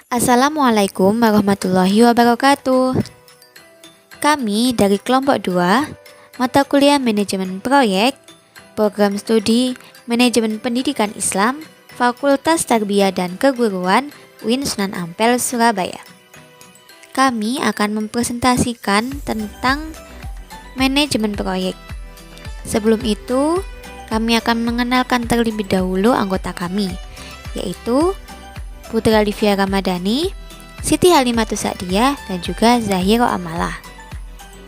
Assalamualaikum warahmatullahi wabarakatuh. Kami dari kelompok 2, mata kuliah Manajemen Proyek, Program Studi Manajemen Pendidikan Islam, Fakultas Tarbiyah dan Keguruan UIN Sunan Ampel, Surabaya. Kami akan mempresentasikan tentang manajemen proyek. Sebelum itu, kami akan mengenalkan terlebih dahulu anggota kami, yaitu Putri Alivia Ramadhani, Siti Halimatus Sa'diyah, dan juga Zahiro Amalah.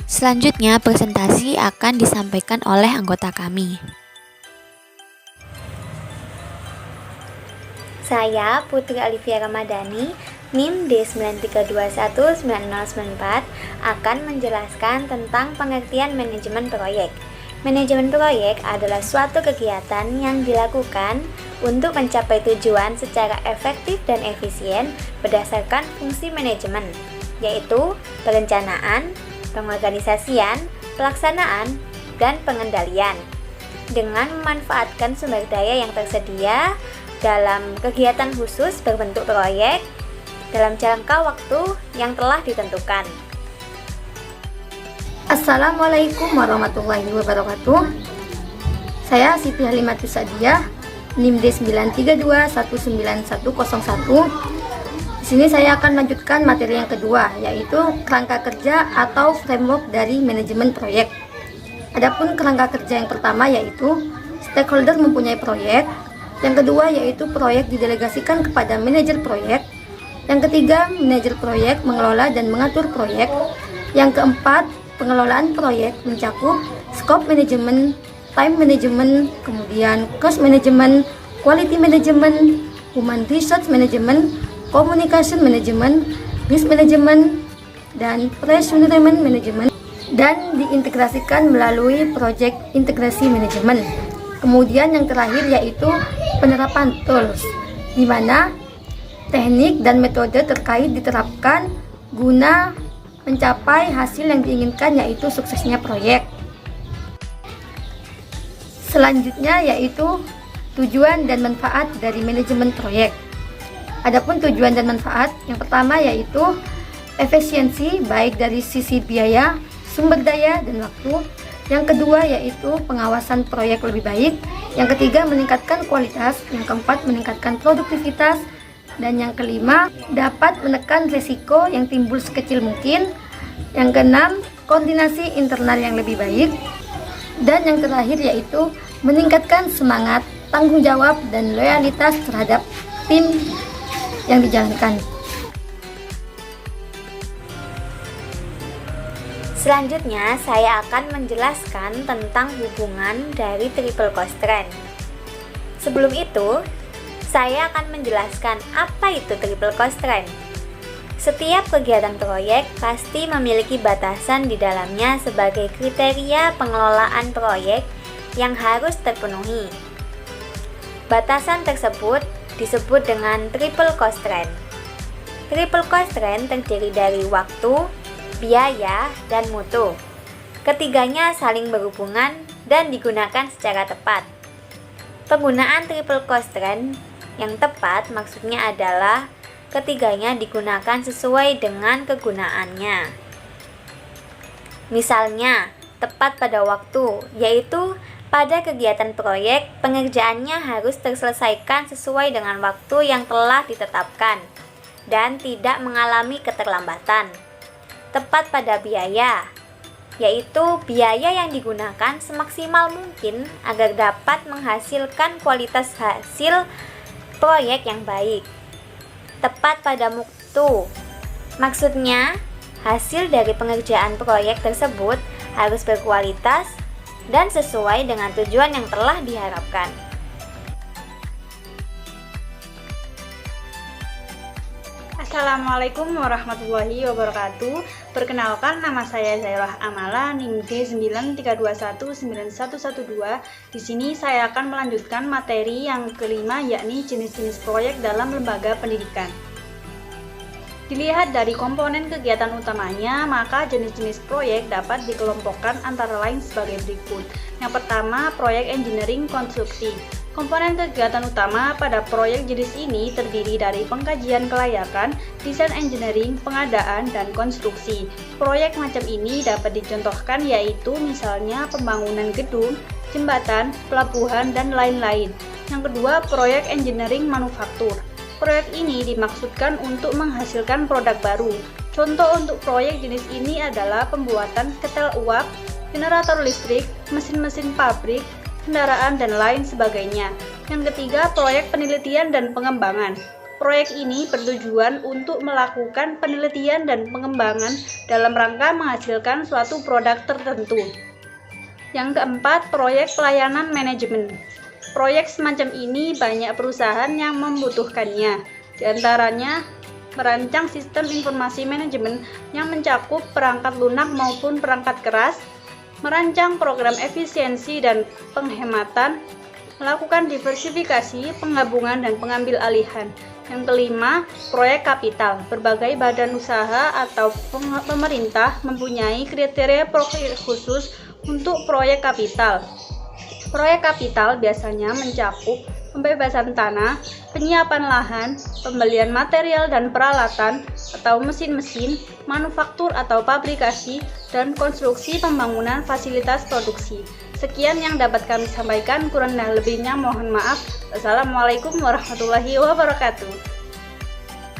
Selanjutnya presentasi akan disampaikan oleh anggota kami. Saya Putri Alivia Ramadhani, NIM D93219094, akan menjelaskan tentang pengertian manajemen proyek. Manajemen proyek adalah suatu kegiatan yang dilakukan untuk mencapai tujuan secara efektif dan efisien berdasarkan fungsi manajemen, yaitu perencanaan, pengorganisasian, pelaksanaan, dan pengendalian, dengan memanfaatkan sumber daya yang tersedia dalam kegiatan khusus berbentuk proyek dalam jangka waktu yang telah ditentukan. Assalamualaikum warahmatullahi wabarakatuh. Saya Siti Halimatus Sa'diyah, NIM D93219101. Di sini saya akan melanjutkan materi yang kedua, yaitu kerangka kerja atau framework dari manajemen proyek. Adapun kerangka kerja yang pertama yaitu stakeholder mempunyai proyek, yang kedua yaitu proyek didelegasikan kepada manajer proyek, yang ketiga manajer proyek mengelola dan mengatur proyek, yang keempat pengelolaan proyek mencakup scope management, time management, kemudian cost management, quality management, human resource management, communication management, risk management, dan procurement management, dan diintegrasikan melalui project integrasi manajemen. Kemudian yang terakhir yaitu penerapan tools, di mana teknik dan metode terkait diterapkan guna mencapai hasil yang diinginkan, yaitu suksesnya proyek. Selanjutnya yaitu tujuan dan manfaat dari manajemen proyek. Adapun tujuan dan manfaat, yang pertama yaitu efisiensi baik dari sisi biaya, sumber daya, dan waktu. Yang kedua yaitu pengawasan proyek lebih baik. Yang ketiga meningkatkan kualitas. Yang keempat meningkatkan produktivitas. Dan yang kelima, dapat menekan risiko yang timbul sekecil mungkin. Yang keenam, koordinasi internal yang lebih baik. Dan yang terakhir yaitu meningkatkan semangat, tanggung jawab, dan loyalitas terhadap tim yang dijalankan. Selanjutnya, saya akan menjelaskan tentang hubungan dari triple constraint. Sebelum itu, saya akan menjelaskan apa itu triple constraint. Setiap kegiatan proyek pasti memiliki batasan di dalamnya sebagai kriteria pengelolaan proyek yang harus terpenuhi. Batasan tersebut disebut dengan triple constraint. Triple constraint terdiri dari waktu, biaya, dan mutu. Ketiganya saling berhubungan dan digunakan secara tepat. Penggunaan triple constraint yang tepat maksudnya adalah ketiganya digunakan sesuai dengan kegunaannya. Misalnya, tepat pada waktu, yaitu pada kegiatan proyek pengerjaannya harus terselesaikan sesuai dengan waktu yang telah ditetapkan dan tidak mengalami keterlambatan. Tepat pada biaya, yaitu biaya yang digunakan semaksimal mungkin agar dapat menghasilkan kualitas hasil proyek yang baik. Tepat pada mutu, maksudnya hasil dari pengerjaan proyek tersebut harus berkualitas dan sesuai dengan tujuan yang telah diharapkan. Assalamualaikum warahmatullahi wabarakatuh. Perkenalkan, nama saya Zahiro Amalah, NIM D93219112. Di sini saya akan melanjutkan materi yang kelima, yakni jenis-jenis proyek dalam lembaga pendidikan. Dilihat dari komponen kegiatan utamanya, maka jenis-jenis proyek dapat dikelompokkan antara lain sebagai berikut. Yang pertama, proyek engineering konstruksi. Komponen kegiatan utama pada proyek jenis ini terdiri dari pengkajian kelayakan, desain engineering, pengadaan, dan konstruksi. Proyek macam ini dapat dicontohkan yaitu misalnya pembangunan gedung, jembatan, pelabuhan, dan lain-lain. Yang kedua, proyek engineering manufaktur. Proyek ini dimaksudkan untuk menghasilkan produk baru. Contoh untuk proyek jenis ini adalah pembuatan ketel uap, generator listrik, mesin-mesin pabrik, kendaraan, dan lain sebagainya. Yang ketiga, proyek penelitian dan pengembangan. Proyek ini bertujuan untuk melakukan penelitian dan pengembangan dalam rangka menghasilkan suatu produk tertentu. Yang keempat, proyek pelayanan manajemen. Proyek semacam ini banyak perusahaan yang membutuhkannya. Di antaranya, merancang sistem informasi manajemen yang mencakup perangkat lunak maupun perangkat keras, merancang program efisiensi dan penghematan, melakukan diversifikasi, penggabungan, dan pengambil alihan. Yang kelima, proyek kapital. Berbagai badan usaha atau pemerintah mempunyai kriteria proyek khusus untuk proyek kapital. Proyek kapital biasanya mencakup pembebasan tanah, penyiapan lahan, pembelian material dan peralatan atau mesin-mesin, manufaktur atau pabrikasi, dan konstruksi pembangunan fasilitas produksi. Sekian yang dapat kami sampaikan, kurang dan lebihnya mohon maaf. Wassalamualaikum warahmatullahi wabarakatuh.